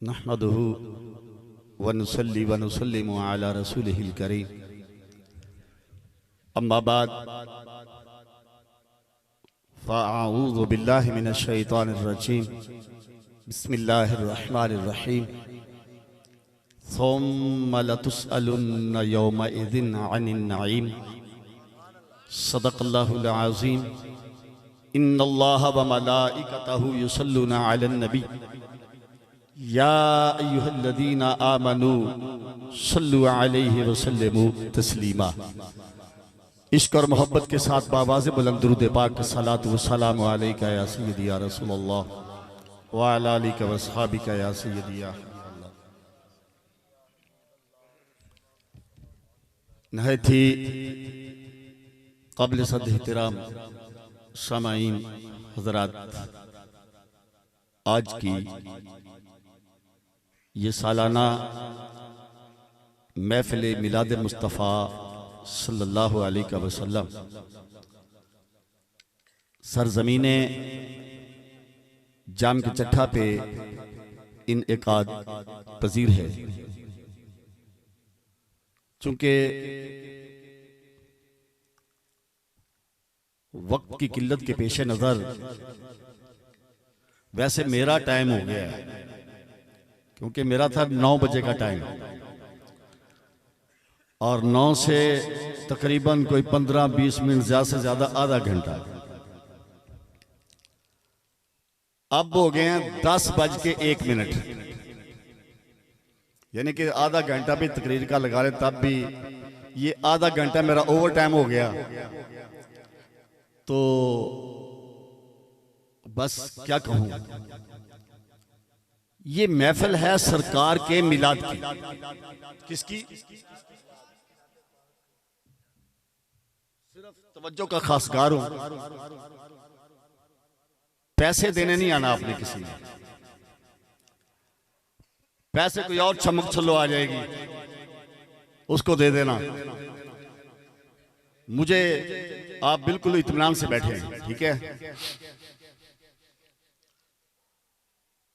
नहमदुहु व नुसल्ली व नुसल्लिमु अला रसूलिहिल करीम। अम्मा बाद फ़अऊज़ु बिल्लाहि मिनश शैतानिर रजीम। बिस्मिल्लाहिर रहमानिर रहीम। सुम्मा लतुसअलुन्ना यौमइज़िन अनिन नईम। सदक़ल्लाहुल अज़ीम। इन्नल्लाहा व मलाइकतहु युसल्लूना अलन नबी या अय्युहल्लज़ीना आमनू सल्लु अलैहि व सल्लिमू तस्लीमा। इश्क और मोहब्बत के साथ बावाज़े बुलंद दुरूद पाक सलातु व सलामु अलैका या सय्यदी या रसूलल्लाह व अला आलिका व अस्हाबिका या सय्यदी या हबीबल्लाह। नहायत ही क़ाबिल सद एहतराम सामाईन हज़रात, आज की ये सालाना महफिल मिलाद मुस्तफ़ा सल्लल्लाहु अलैहि वसल्लम सरजमीने जाम के चट्ठा पे इनेकाद पजीर है। चूंकि वक्त की किल्लत के पेश नज़र वैसे मेरा टाइम हो गया है, क्योंकि मेरा था 9 बजे का टाइम और 9 से तकरीबन कोई 15-20 मिनट ज़्यादा से ज़्यादा आधा घंटा। अब हो गए हैं 10:01, यानी कि आधा घंटा भी तकरीर का लगा रहे, तब भी ये आधा घंटा मेरा ओवर टाइम हो गया। तो बस क्या कहूं, ये महफिल है सरकार के मिलाद की। किसकी? सिर्फ तवज्जो का खासगार हूं, पैसे देने नहीं आना आपने किसी ने। पैसे कोई और चमक छल्लो आ जाएगी, उसको दे देना। मुझे आप बिल्कुल इत्मीनान से बैठे हैं, ठीक है।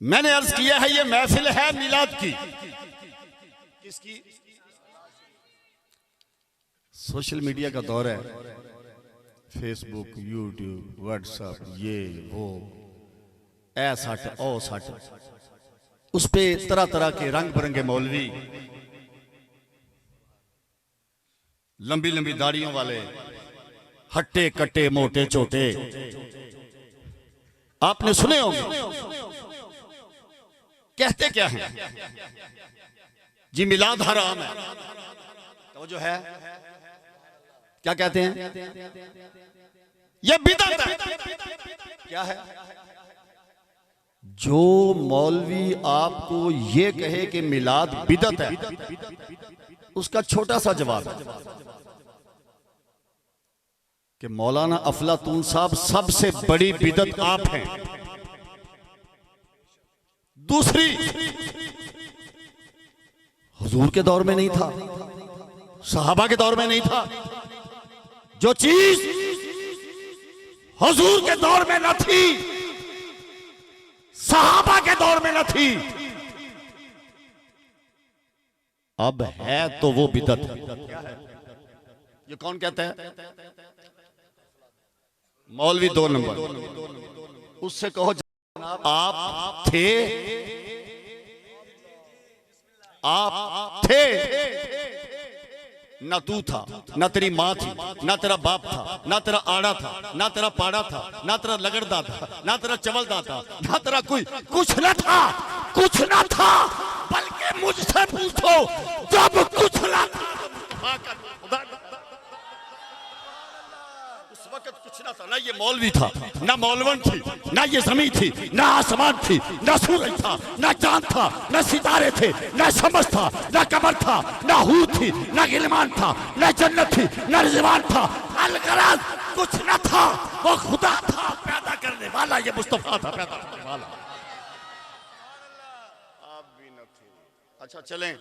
मैंने अर्ज किया है ये महफिल है मिलाद की। किसकी? सोशल मीडिया का दौर है, फेसबुक, यूट्यूब, व्हाट्सएप, ये वो ऐसा ओ सट, उस पे तरह तरह के रंग बिरंगे मौलवी, लंबी लंबी दाढ़ियों वाले, हट्टे कट्टे मोटे छोटे, आपने सुने होंगे। कहते क्या हैं जी? मिलाद हराम है। तो जो है क्या कहते हैं? ये बिदअत है। क्या है? जो मौलवी आपको ये कहे कि मिलाद बिदअत है, उसका छोटा सा जवाब है कि मौलाना अफलातून साहब सबसे बड़ी बिदअत आप हैं। दूसरी, हुजूर के दौर में नहीं था, सहाबा के दौर में नहीं था। जो चीज हुजूर के दौर में न थी, सहाबा के दौर में न थी, अब है तो वो बिदअत है। ये कौन कहता है? मौलवी 2 नंबर। उससे कहो आप थे, आप थे, ना तू था, ना तेरी माँ थी, ना तेरा बाप था, ना तेरा आड़ा था, ना तेरा पाड़ा था, ना तेरा लगड़दा था, ना तेरा चवलदा था, ना तेरा कुछ न था, कुछ न था। बल्कि मुझसे पूछो, जब कुछ न था कुछ ना था, ना ये मौलवी था, ना मौलवन थी, ना ये जमीन थी, ना आसमान थी, ना सूरज था, ना चांद था, ना सितारे थे, ना शमस था, ना कमर था, ना हूद थी, ना गिलमान था, ना जन्नत थी, ना रिजवान था। अलगराज कुछ ना था, वो खुदा था पैदा करने वाला, ये मुस्तफा था पैदा करने वाला। आप भी न थे। अच्छा चलें,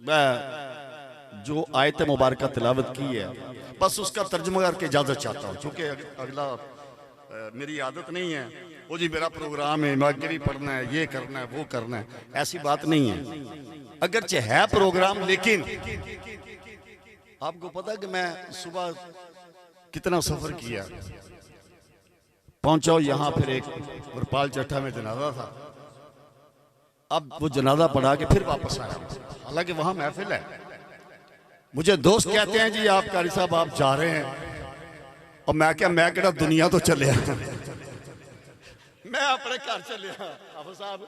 मैं जो आयत मुबारक तिलावत की है बस उसका तर्जुमा करके इजाजत चाहता हूँ, क्योंकि अगला मेरी आदत नहीं है वो जी मेरा प्रोग्राम है मगरी पढ़ना है ये करना है वो करना है, ऐसी बात नहीं है। अगरचे है प्रोग्राम, लेकिन आपको पता है कि मैं सुबह कितना सफर किया, पहुंचा यहाँ, फिर एक वरपाल चट्टा में जनाजा था, अब वो जनाजा पढ़ा के फिर वापस आया, हालांकि वहां महफिल है। मुझे दोस्त कहते हैं जी आप कारी साहब आप जा रहे हैं, और मैं क्या, मैं कहना दुनिया तो चले मैं अपने घर चलिया साहब,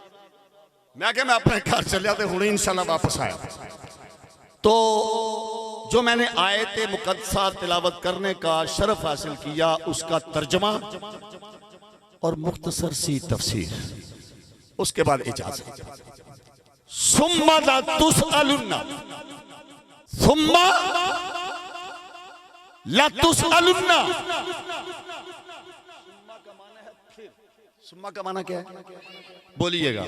मैं क्या मैं अपने घर चलिया तो हुणे इंशाल्लाह वापस आया। तो जो मैंने आयत मुकद्दसा तिलावत करने का शरफ हासिल किया, उसका तर्जमा और मुख्तसर सी तफसीर, उसके बाद इजाजत। सुम्मा ला तुसअलुन्ना, सुम्मा ला तुसअलुन्ना, सुम्मा का माना क्या है बोलिएगा।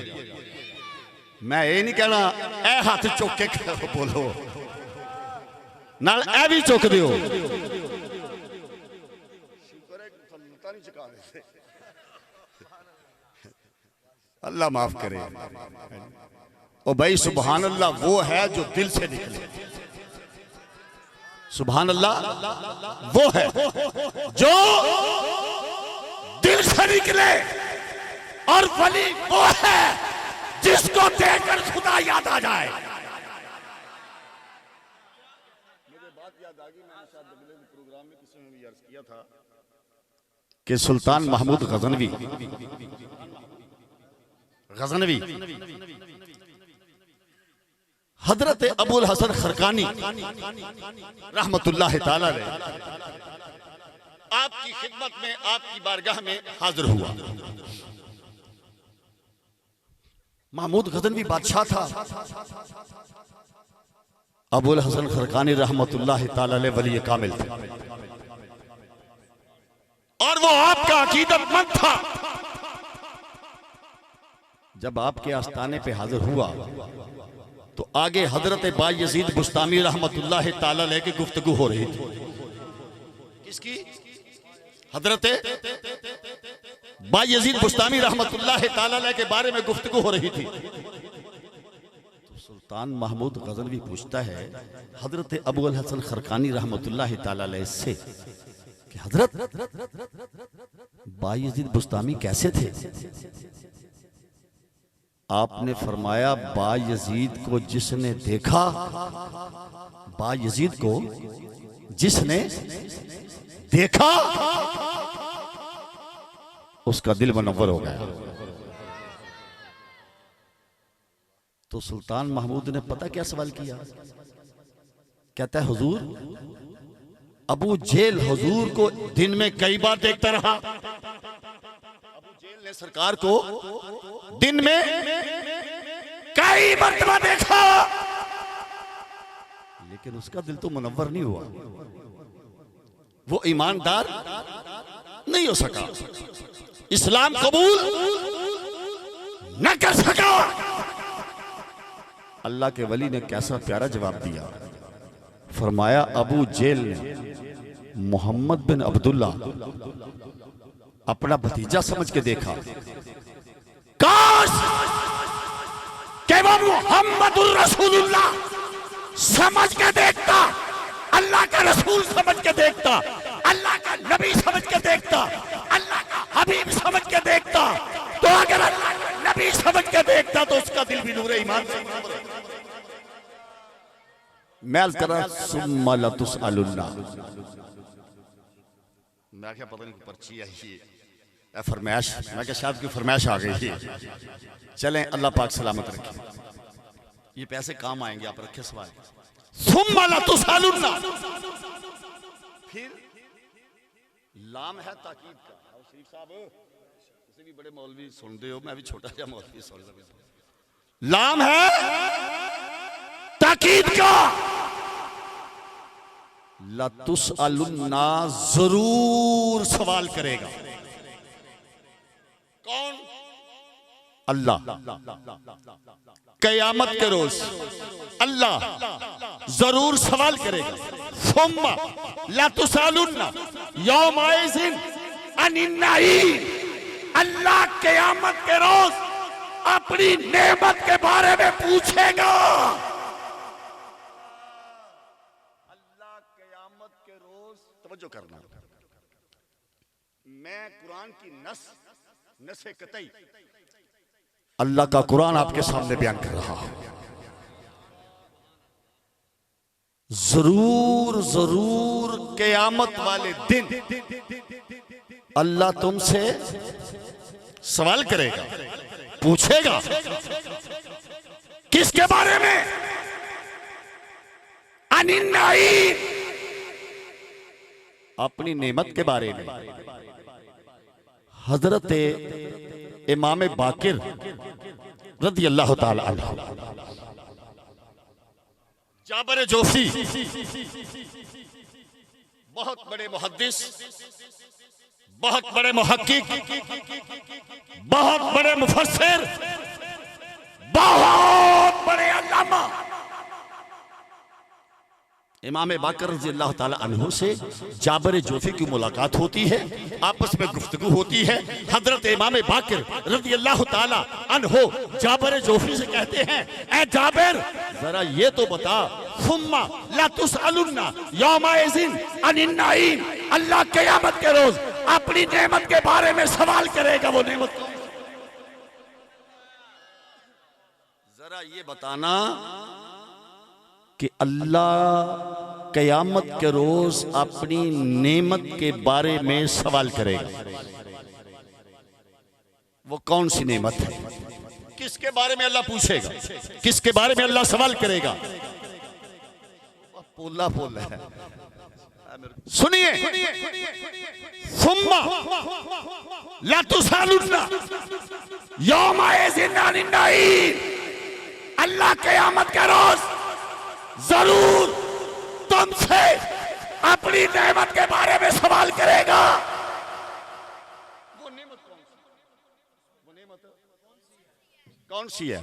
मैं ये नहीं कहना ए हाथ चुक के बोलो, नाल ए भी चुक दियो, अल्लाह माफ करे। ओ भाई सुभान अल्लाह वो है जो दिल से निकले, सुभान अल्लाह वो है जो दिल से निकले, और वली वो है जिसको देखकर खुदा याद आ जाए। मुझे बात याद आ गई, मैंने शायद अगले प्रोग्राम में किसी ने भी अर्ज किया था कि सुल्तान महमूद गजनवी हजरत अबुल हसन खरकानी रहमतुल्लाह ताला अलैह आपकी खिदमत में, आपकी बारगाह में हाजिर हुआ। महमूद गजनवी बादशाह था, अबुल हसन खरकानी रहमतुल्लाह ताला अलैह वली कामिल थे, और वो आपका अकीदतमंद था। जब आपके आस्थाने पे हाजिर हुआ तो आगे हजरत बायजीद बुस्तामी रहमतुल्लाह ताला अलैह की गुफ्तगू हो रही थी। किसकी? हजरत बायजीद बुस्तामी रहमतुल्लाह ताला अलैह के बारे में गुफ्तगू हो रही थी। तो सुल्तान महमूद गजनवी पूछता है हजरत अबुल हसन खरकानी रहमतुल्लाह ताला अलैह से कि हजरत बायजीद बुस्तामी कैसे थे? आपने फरमाया बायजीद को जिसने देखा, बायजीद को जिसने देखा उसका दिल मुनव्वर हो गया। तो सुल्तान महमूद ने पता क्या सवाल किया? कहता है हुजूर, अबू जेल हुजूर को दिन में कई बार देखता रहा, अबू जेल ने सरकार को दिन में कई मरतबा देखा, लेकिन उसका दिल तो मुनव्वर नहीं हुआ, वो ईमानदार नहीं हो सका, इस्लाम कबूल न कर सका। अल्लाह के वली ने कैसा प्यारा जवाब दिया, फरमाया अबू जेल ने मोहम्मद बिन अब्दुल्ला अपना भतीजा समझ के देखा, काश कि वो मुहम्मदुर रसूलुल्लाह समझ के देखता, अल्लाह का रसूल समझ के देखता, अल्लाह का नबी समझ के देखता, अल्लाह का हबीब समझ के देखता। तो अगर अल्लाह का नबी समझ के देखता तो उसका दिल भी नूरे ईमान से मैल करा। सुम्मा ला तुसअलुन्ना, मैं क्या पता नहीं पर्ची आई है फरमाइश, मैं क्या शायद की फरमाइश आ गई है। चलें अल्लाह पाक सलामत रखे, ये पैसे काम आएंगे, आप रखे सवाल। सुम्मा ला तुसअलुन्ना, फिर लाम है ताकीद का। शरीफ साहब किसी भी बड़े मौलवी सुनते हो, मैं भी छोटा सा मौलवी सुन रहा हूं। लाम है ताकीद का, ला तुसअलुन्ना जरूर सवाल करेगा। कौन? अल्लाह। कयामत के रोज अल्लाह जरूर सवाल करेगा। सुम्मा ला तुसअलुन्ना यौमइज़िन अनिन्नाई, अल्लाह क़यामत के रोज अपनी नेमत के बारे में पूछेगा। अल्लाह क़यामत के रोज, तवज्जो करना, मैं कुरान की नसे कतई अल्लाह का कुरान आपके सामने बयान कर रहा हूं। जरूर जरूर क़यामत वाले दिन अल्लाह तुमसे सवाल करेगा, पूछेगा। किसके बारे में? अनिन्नाई, अपनी नेमत के बारे में। हजरत इमाम बाकिर रज़ी अल्लाह ताला अन्हु, जाबर जोफी, बहुत बड़े मुहद्दिस, बहुत बड़े मुहक्किक, बहुत बड़े मुफस्सिर, बहुत बड़े अल्लामा इमाम बाकर रज़ी अल्लाह ताला अन्हु से जाबर जोफी की मुलाकात होती है, आपस में गुफ्तगू होती है। हजरत इमाम बाकर रज़ी अल्लाह ताला अन्हु जाबर जोफी से कहते हैं, ऐ जाबर, जरा ये तो बता, सुम्मा ला तुसअलुन्ना यौमइज़िन अनिन नईम, अल्लाह क़यामत के रोज अपनी नेमत के बारे में सवाल करेगा। वो नेमत जरा ये बताना कि अल्लाह क़यामत के रोज अपनी नेमत के बारे में सवाल करेगा। वो कौन सी नेमत है? किसके बारे में अल्लाह पूछेगा? किसके बारे में अल्लाह सवाल करेगा? पोला पोला है, सुनिए। सुम्मा ला तुसअलुन्ना यौमइज़िन अनिन नईम, अल्लाह क़यामत के रोज जरूर तुमसे अपनी नेमत के बारे में सवाल करेगा। वो नेमत कौन सी? वो नेमत कौन सी है?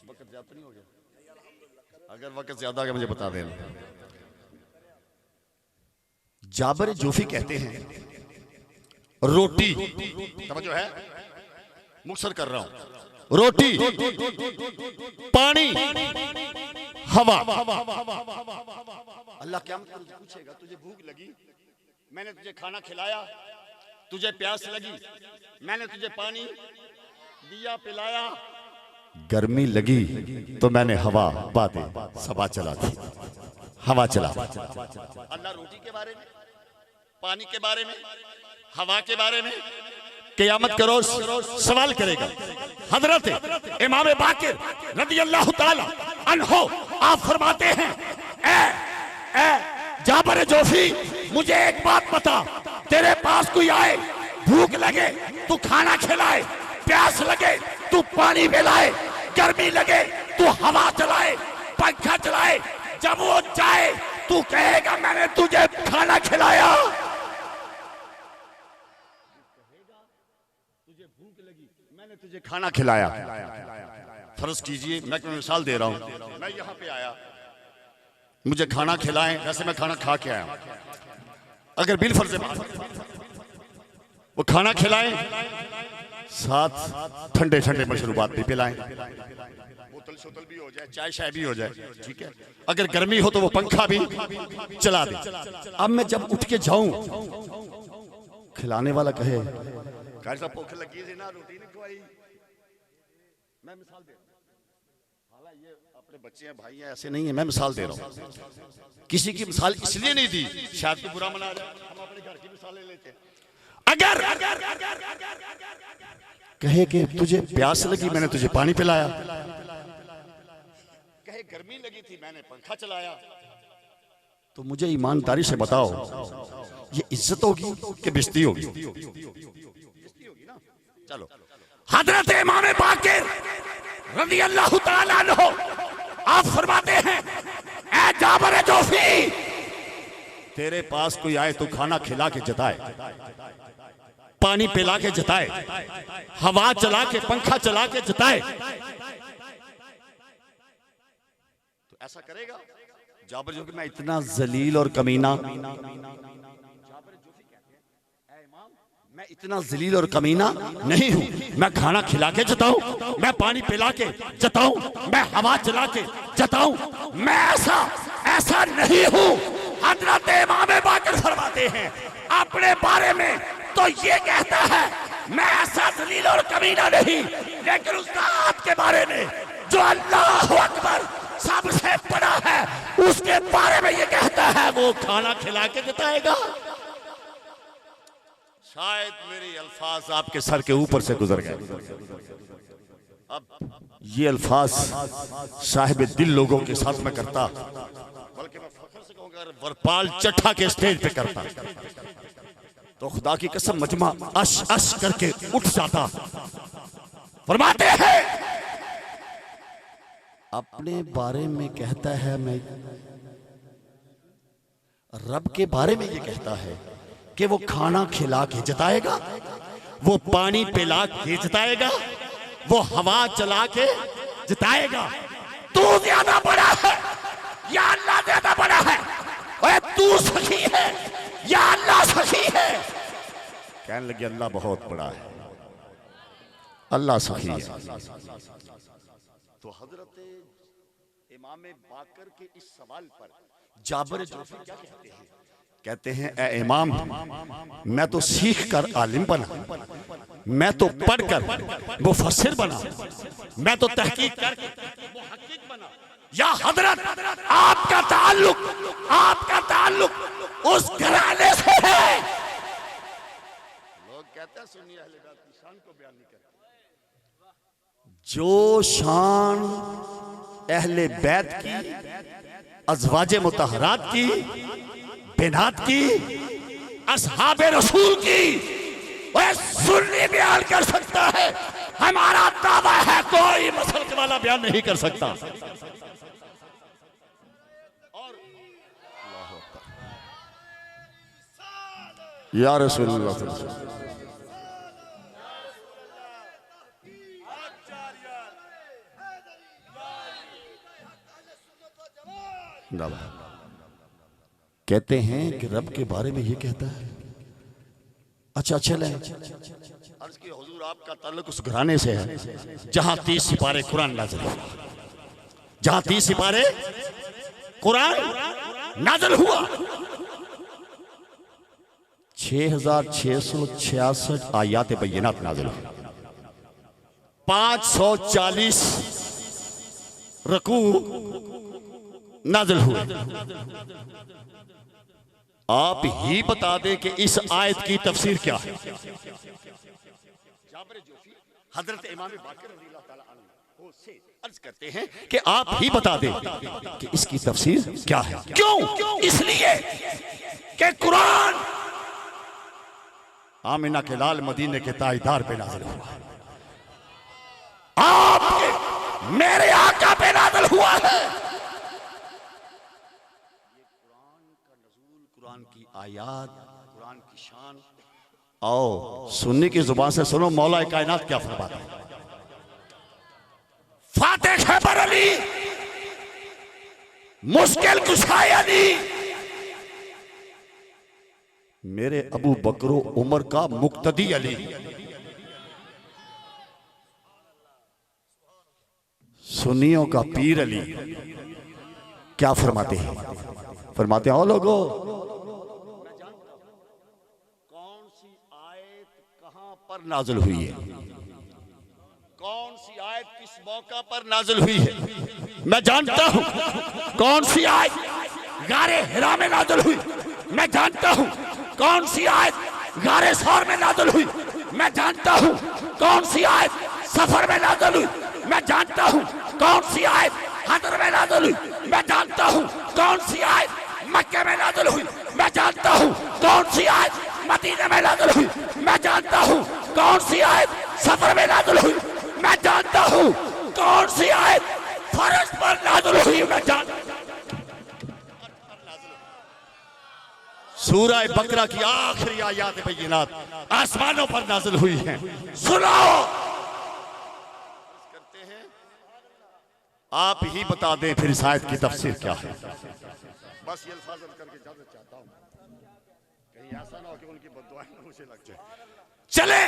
वक्त ज्यादा नहीं हो गया? अगर वक्त ज्यादा आ गया मुझे बता देना। जाबर जोफी कहते हैं, रोटी, समझो है, मुक्सर कर रहा हूं, रोटी, पानी, हवा। अल्लाह क्या पूछेगा, तुझे भूख लगी, मैंने तुझे खाना खिलाया, तुझे प्यास लगी, मैंने तुझे पानी दिया पिलाया, गर्मी लगी तो मैंने हवा बादे सबा चला दी, हवा चला। अल्लाह रोटी के बारे में, पानी के बारे में, हवा के बारे में क़यामत के रोज सवाल करेगा। हजरत इमाम बाकिर रज़ी अल्लाह ताला अन्हु आप फरमाते हैं, ए जाबर जोफी, मुझे एक बात बता, तेरे पास कोई आए, भूख लगे तू खाना खिलाए, प्यास लगे तू पानी पिलाए, गर्मी लगे तू हवा चलाए, पंखा चलाए, जब वो जाए तू कहेगा मैंने तुझे खाना खिलाया? तुझे भूख लगी, मैंने तुझे खाना खिलाया। फर्ज कीजिए, मैं मिसाल दे रहा हूं, मैं यहां पे आया, मुझे खाना खिलाएं, वैसे मैं खाना खा के आया, अगर बिल फर्ज वो खाना खिलाएं, साथ ठंडे ठंडे मशरूबात भी पिलाएं, बोतल शोतल भी हो जाए, चाय शाय भी हो जाए, ठीक है। अगर गर्मी हो तो वो पंखा भी चला दे। अब मैं जब उठ के जाऊं, खिलाने वाला कहे कैसा भूख लगी थी ना, रोटी नहीं खवाई। मैं मिसाल दे रहा हूं, हालांकि ये अपने बच्चे हैं, भाई हैं, ऐसे नहीं है, मैं मिसाल दे रहा हूं। किसी की मिसाल इसलिए नहीं दी शायद कोई बुरा मना जाए, हम अपने घर की मिसाल ले लेते हैं। अगर कहे कि तुझे प्यास लगी, मैंने तुझे पानी पिलाया, कहे गर्मी लगी थी, मैंने पंखा चलाया, तो मुझे ईमानदारी से बताओ, ये इज्जत होगी कि बेइज्जती होगी? चलो, हजरत इमाम बाकिर रज़ी अल्लाह ताला अन्हु आप फरमाते हैं, ऐ जाबर जोफी, तेरे पास कोई आए तो खाना खिला के जताए, पानी पिला के जताए, हवा चला के, पंखा चला के जताए, तो ऐसा करेगा? जाबर जोफी मैं इतना जलील और कमीना, जाबर जोफी कहते हैं, ऐ इमाम मैं इतना जलील और कमीना नहीं हूं। मैं खाना खिला के जताऊं, मैं पानी पिला के जताऊं, मैं हवा चला के जताऊं, मैं ऐसा नहीं हूं। हजरत इमाम बाकर फरमाते हैं अपने बारे में तो ये कहता है मैं ऐसा जलील और कमीना नहीं, लेकिन उस जात के बारे में जो अल्लाह अकबर सबसे बड़ा है उसके बारे में ये कहता है वो खाना खिला के जताएगा। शायद मेरे अल्फाज आपके सर के ऊपर से गुजर गए। अब ये अल्फाज साहिब दिल लोगों के साथ में करता, बल्कि मैं फख्र से कहूंगा वरपाल चट्ठा के स्टेज पे करता तो खुदा की कसम मजमा अश अश करके उठ जाता। फरमाते हैं अपने बारे में कहता है मैं, रब के बारे में ये कहता है कि वो खाना खिला के जताएगा, वो पानी पिला के जताएगा, वो हवा चला के जताएगा। तू ज्यादा बड़ा है या अल्लाह ज्यादा बड़ा है? ओए तू सखी है या अल्लाह सखी है? कहने लगे अल्लाह बहुत बड़ा है, अल्लाह सखी है। तो हजरत इमाम बाकर के इस सवाल पर जाबर जोफी क्या कहते हैं? कहते हैं ए इमाम, मैं तो सीख कर आलिम बना, मैं तो पढ़कर मुफस्सिर बना, मैं तो तहकीक करके मुहक्किक बना। या हजरत आपका ताल्लुक उस घराने से है। लोग कहते हैं सुन्नी अहले बैत की शान को बयान नहीं करते। जो शान अहले बैत की, अज़वाजे मुतहरात की, बिनात की, असहाबे रसूल की वह सुन्नी बयान कर सकता है। हमारा दावा है कोई मसलक वाला बयान नहीं कर सकता। और या रसूलुल्लाह कहते हैं कि रब के बारे में ये कहता है। अच्छा चले अर्ज की हुजूर आपका ताल्लुक उस घराने से है जहां 30 सिपारे कुरान नाज़िल हुआ, जहां 30 सिपारे कुरान नाज़िल हुआ। 6666 आयात बय्यिनात नाज़िल हुई, 540 रकू नाज़िल हुए। आप ही बता दें कि इस आयत की तफसीर क्या है। जाबर जोफी हजरत इमाम बाकर रज़ियल्लाहु ताला अन्हु से अर्ज करते हैं कि आप ही बता दें कि इसकी तफसीर क्या है। क्यों? इसलिए कि कुरान आमिना के लाल मदीने के ताजदार पे नाज़िल हुआ, आपके मेरे आका पे नाज़िल हुआ है। कुरान की आयात, कुरान की शान। आओ सुन्नी की जुबान से सुनो मौला कायनात क्या फरमाता है। फातिह खैबर अली, मुश्किल कुशाय अली, मेरे अबू बकरो उमर का मुक्तदी अली, सुन्नियों का पीर अली। क्या फरमाते हैं? फरमाते हैं ओ लोगों, पर नाज़िल हुई है, कौन सी आयत किस मौका पर नाज़िल हुई है मैं जानता हूं। कौन सी आयत गारे हिरा में नाज़िल हुई मैं जानता हूं। कौन सी आयत गारे सौर में नाज़िल हुई मैं जानता हूं। कौन सी आयत सफर में नाज़िल हुई मैं जानता हूं। कौन सी आयत हदर में नाज़िल हुई मैं जानता हूं। कौन सी आयत मक्के में नाज़िल हुई मैं जानता हूं। कौन सी आयत मदीने में नाज़िल हुई मैं जानता हूं। कौन सी आयत सफर में नाज़िल हुई मैं जानता हूं। कौन सी आयत फर्श पर नाज़िल हुई मैं जानता हूं। सूरह बकरा की आखिरी आयात बय्यिनात आसमानों पर नाज़िल हुई हैं। सुनाओ करते हैं, आप ही बता दें फिर इस आयत की तफसीर क्या है। बस ये अल्फाज करके इजाजत चाहता हूं कहीं ऐसा ना हो कि उनकी बद्दुआएं मुझे लग जाए। चले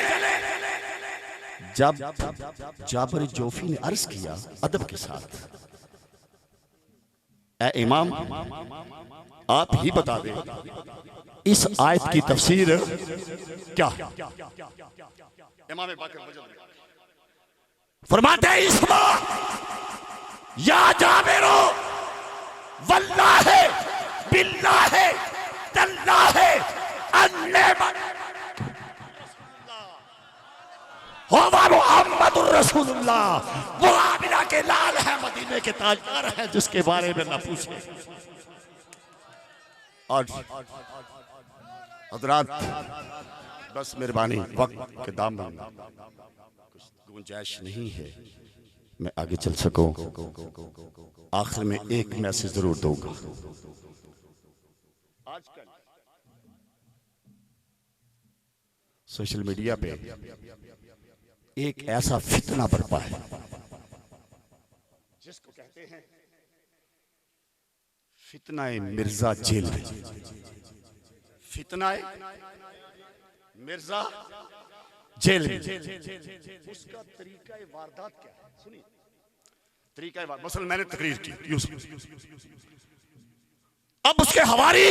जब जाबर जोफी ने अर्ज किया अदब के साथ, ए इमाम आप ही बता दें इस आयत की तफसीर क्या है। इमाम बाकर फरमाते हैं इसमा या जाबिरो वल्लाहि बिल्लाहि तल्लाहि मुहम्मदुर रसूलुल्लाह, वो आमिना के लाल है, मदीने के ताजदार है, जिसके बारे में ना पूछे। और हजरात बस मेहरबानी, वक्त के दामन कुछ गुंजाइश नहीं है मैं आगे चल सकूं। आखिर में एक मैसेज जरूर दूंगा। आजकल सोशल मीडिया पे एक ऐसा फितना बरपा है जिसको कहते हैं फितनाए मिर्जा जेल में। फितनाए मिर्जा जेल में। उसका तरीका वारदात क्या है सुनिए। तरीका मसल मैंने तकरीर की अब उसके हवारी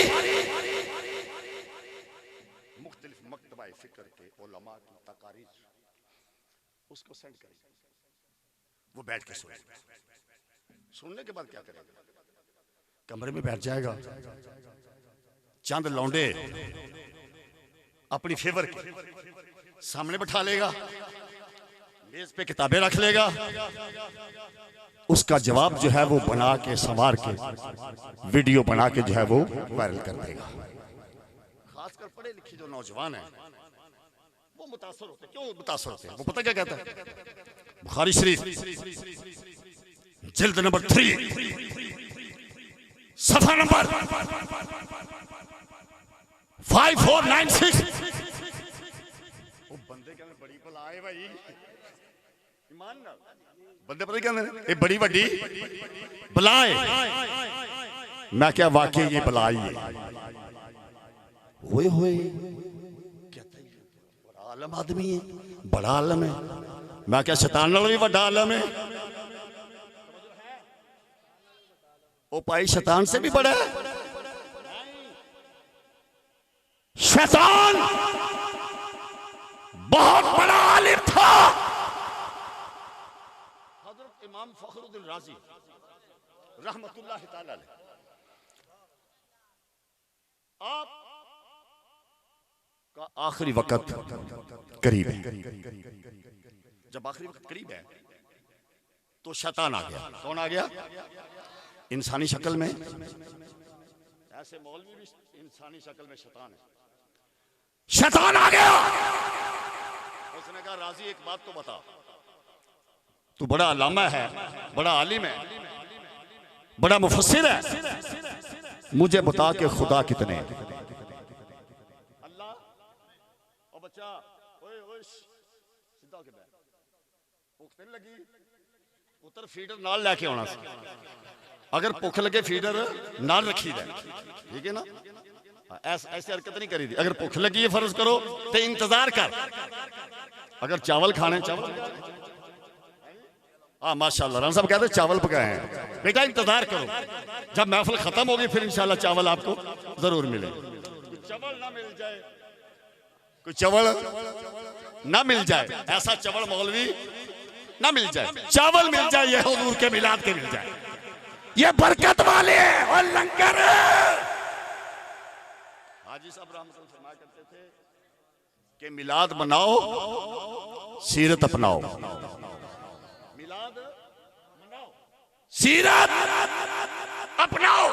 मुख्तलिफ मकतबा फिक्र के उलमा की तकारीर उसको सेंड करेगा। वो बैठ के सुनने के बाद क्या करेगा, कमरे में बैठ जाएगा, चंद लौंडे अपनी फेवर के सामने बैठा लेगा, मेज पे किताबें रख लेगा, उसका जवाब जो है वो बना के संवार के वीडियो बना के जो है वो वायरल कर देगा। खासकर पढ़े लिखे जो नौजवान हैं वो मुतासर होते। क्यों मुतासर होते हैं? वो पता क्या कहता है, बुखारी शरीफ जिल्द नंबर 3 सफा नंबर 5496। वो बंदे कहने बड़ी भला है भाई, ईमान ना बंदे पता क्या कहने ये बड़ी बड़ी भला है। मैं क्या वाकई ये भला ही है। होए होए आलम आदमी है, बड़ा आलम है। मैं क्या शैतान नालों भी बड़ा आलम है? ओ भाई शैतान से भी बड़ा है। शैतान बहुत बड़ा आलिम था। हजरत इमाम फखरुद्दीन राजी रहमतुल्लाह ताला अलैह, आप का आखिरी वक्त करीब है। जब आखिरी वक्त करीब है तो शैतान आ गया। कौन आ गया? इंसानी शक्ल में। ऐसे मौलवी भी इंसानी शक्ल में शैतान है। शैतान आ गया। उसने कहा राजी एक बात तो बता, तू बड़ा अल्लामा है, बड़ा आलिम है, बड़ा मुफस्सिर है, मुझे बता के खुदा कितने? अल्लाह ओ बच्चा ओए ओए सीधा के बैठ, भूख नहीं लगी पुत्र फीडर नाल लेके आना सी। अगर भुख लगे फीडर नाल रखी है, ठीक है ना? ऐसी हरकत नहीं करी थी। अगर भुख लगी है फर्ज करो तो इंतजार कर। अगर चावल खाने चावल, हाँ माशाल्लाह राम साहब कहते चावल पकाए हैं बेटा, इंतजार करो जब महफिल खत्म होगी फिर इंशाल्लाह चावल आपको जरूर मिले। चावल ना मिल जाए, कोई चावल ना मिल जाए, ऐसा चावल मौलवी ना मिल जाए, चावल मिल जाए ये हुजूर के मिलाद के मिल जाए, ये बरकत वाले और लंगर। हाजी साहब रहमतुल्लाह फरमाया करते थे कि मिलाद मनाओ सीरत अपनाओ। मिलाद मनाओ सीरत अपनाओ।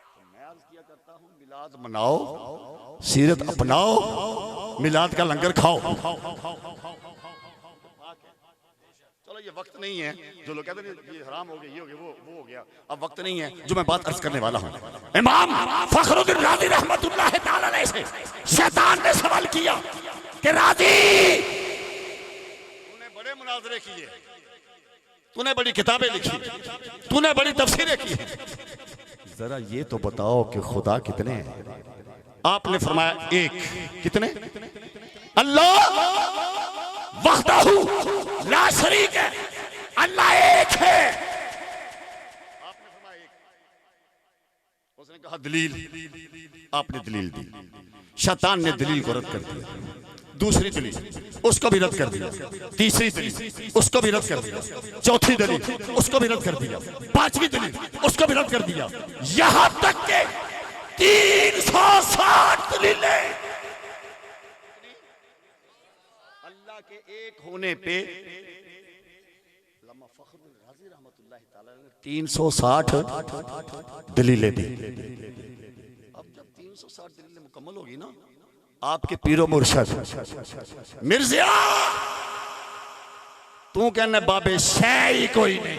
तो मैं अर्ज किया करता हूं मिलाद मनाओ सीरत अपनाओ, मिलाद का लंगर खाओ। चलो ये वक्त नहीं है जो लोग कहते हैं ये हराम हो गया, ये हो गया, वो हो गया। अब वक्त नहीं है जो मैं बात अर्ज करने वाला हूं। इमाम फखरुद्दीन राज़ी रहमतुल्लाह ताला अलैह से शैतान ने सवाल किया कि राज़ी तूने बड़े मुनाजरे किए, तूने बड़ी किताबें लिखी, तूने बड़ी तफसीरें की, जरा ये तो बताओ कि खुदा कितने हैं? आपने फरमाया एक। कितने? अल्लाह वहदहू ला शरीक है, अल्लाह एक है। आपने फरमाया एक। उसने कहा दलील। आपने दलील दी, शैतान ने दलील को रद्द कर दिया। दूसरी दलील, उसको भी रद्द कर दिया। तीसरी दलील, उसको भी रद्द कर दिया। चौथी दलील, उसको भी रद्द कर दिया। पांचवी दलील, उसको भी रद्द कर दिया। यहां तक के 360 दलीलें अल्लाह के एक होने पे 360 दलीलें दी। अब जब 360 दलीलें मुकम्मल होगी ना, आपके पीरो मुर्शद मिर्जिया तू कहना बाबे शह ही कोई नहीं,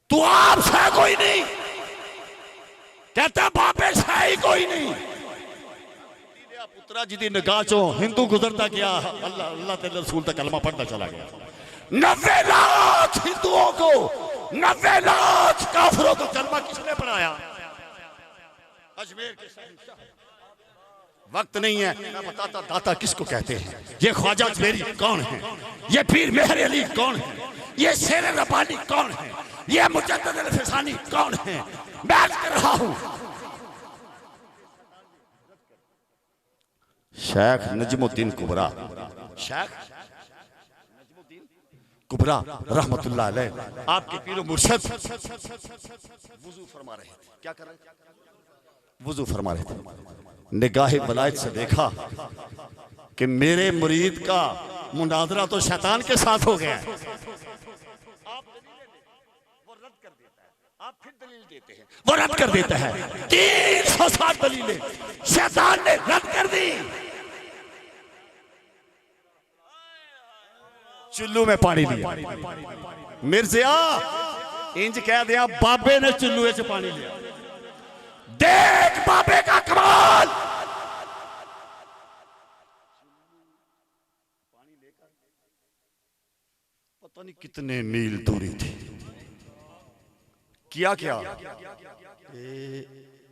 तू आप शह कोई नहीं, कहता बाबे शह ही कोई नहीं। पुत्रा जी दी निगाह चो हिंदू गुजरता गया, अल्लाह अल्लाह तेरे रसूल तक कलमा पढ़ता चला गया। 90 लाख हिंदुओं को, 90 लाख काफिरों को कलमा किसने पढ़ाया? अजमेर के शहंशाह। वक्त नहीं है, मैं बताता दाता किसको कहते हैं। ये ख्वाजा अजमेरी कौन है? ये पीर मेहर अली कौन है? ये शेर रब्बानी कौन है? ये मुजद्दिद अल-फिसानी कौन है? मैं अर्ज कर रहा हूं शेख नजमुद्दीन कुबरा, शेख नजमुद्दीन कुबरा रहमतुल्लाह अलैह, आपके पीर मुर्शिद वुजू फरमा रहे थे। क्या कर रहे थे? वुजू फरमा रहे थे। निगाहे वलायत से देखा कि मेरे मुरीद का मुनाजरा तो शैतान के साथ हो गया है। आप वो रद्द कर देता है, आप फिर दलील देते हैं, वो रद्द कर देता है। 360 दलीलें शैतान ने रद्द कर दी। चुल्लू में पानी लिया। मिर्जिया इंज कह दिया बाबे ने चुल्लू से पानी लिया। देख बाबे का कमाल। पानी लेकर पता नहीं कितने मील दूरी थी। किया क्या?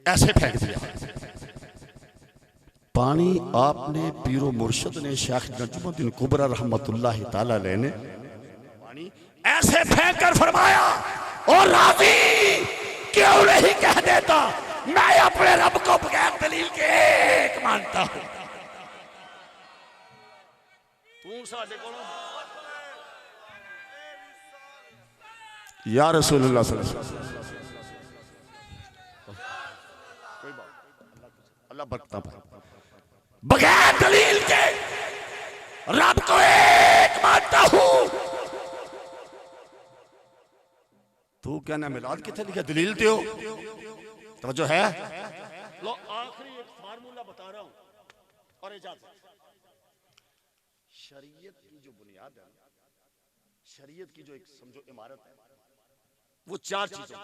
ऐसे फेंक दिया पानी। आपने पीरो मुर्शिद ने शेख नजमुद्दीन कुबरा रहमतुल्लाह ताला अलैह ने पानी ऐसे फेंक कर फरमाया, और राजी क्यों नहीं कह देता मैं अपने रब को बगैर दलील के एक मानता हूं। तू साडे कोल या रसूलुल्लाह सल्लल्लाहु अलैहि वसल्लम। कोई बात, अल्लाह बरकत पाए। बगैर दलील के रब को एक मानता हूं। तू कहना मिलाद कितने लिखा? दलील दो। तवज्जो है? लो आखिरी एक फार्मूला बता रहा हूं और इजाजत। शरीयत की जो बुनियाद है, शरीयत की जो एक समझो इमारत है, वो 4 चीजों पे।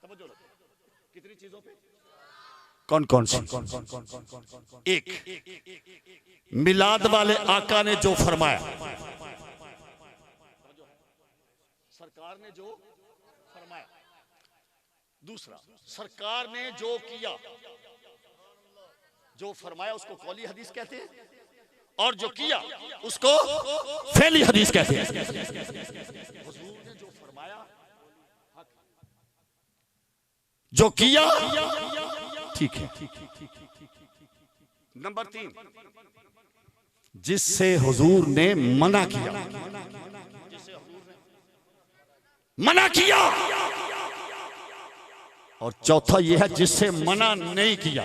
तवज्जो रखो। कितनी चीजों पे? कौन कौन सी? एक, मिलाद वाले आका ने जो फरमाया, सरकार ने जो फरमाया। दूसरा, सरकार ने जो किया, जो फरमाया उसको कौली हदीस कहते हैं, और जो किया उसको फेली हदीस कहते हैं। हुजूर ने जो फरमाया, जो किया ठीक है। नंबर 3, जिससे हुजूर ने मना किया, मना किया। और चौथा यह है जिससे मना नहीं किया।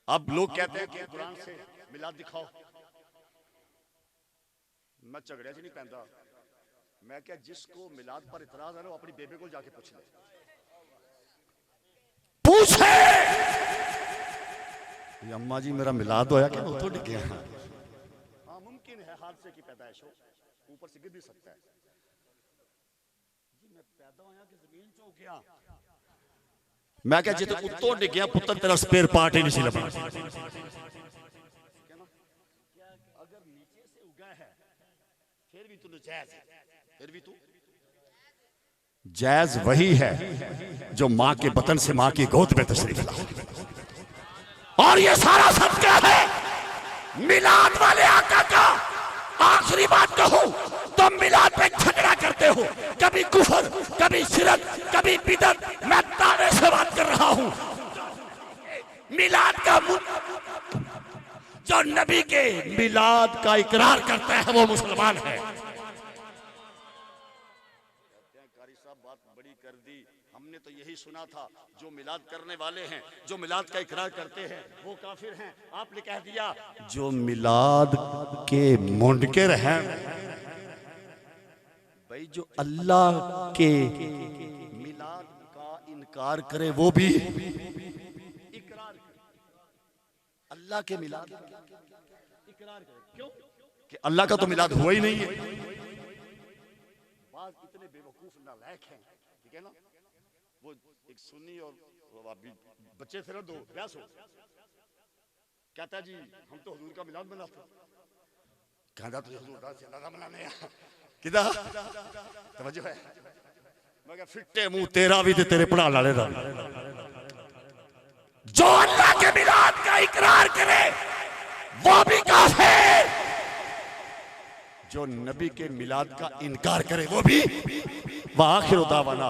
अब लोग कहते हैं कि कुरान से मिलाद दिखाओ। मैं झगड़े च नहीं पैंदा। मैं क्या, जिसको मिलाद पर इतराज है ना, अपनी बेबे को जाके पूछ ले। पूछे अम्मा जी मेरा मिलाद होया कि मैं उतो डिग गया? हाँ मुमकिन है, हादसे की पैदाइश हो, ऊपर से गिर भी सकता है। जी मैं पैदा होया कि जमीन चो गया? मैं क्या, जिते उतो डिग गया पुत्र तेरा स्पेयर पार्ट ही नहीं सी लभा। अगर नीचे से फिर भी तू जायज वही है जो मां के बतन से मां की गोद में तशरीफ ला। और ये सारा सब क्या है? मिलाद वाले आका का आखिरी बात कहूं तो मिलाद पे झगड़ा करते हो, कभी कुफर, कभी शिरक, कभी बिदअत। मैं ताने से बात कर रहा हूं। मिलाद का जो नबी के मिलाद का इकरार करता है वो मुसलमान है। कारी साहब बात बड़ी कर दी। हमने तो यही सुना था जो मिलाद करने वाले हैं, जो मिलाद का इकरार करते हैं वो काफिर हैं। आपने कह दिया जो मिलाद के मुनकर हैं, भाई जो अल्लाह के मिलाद का इनकार करे वो भी इकरार करे। अल्लाह के मिलाद इकरार करे, क्यों? कि अल्लाह का तो मिलाद हुआ ही नहीं है। बात इतने बेवकूफ नालायक हैं, ठीक है ना। वो एक सुन्नी और बच्चे थे ना, दो बहस हो, कहता जी हम तो हुजूर का मिलाद मनाते, कहता तो हुजूर का ज्यादा मनाने किदा तवज्जो है। मैं कहा फिट्टे मुंह तेरा भी ते तेरे पढ़ा लाले दा। जो अल्लाह के मिलाद का इकरार करे वो भी काफिर, जो नबी के मिलाद का इनकार करे वो भी। व आखिर दावाना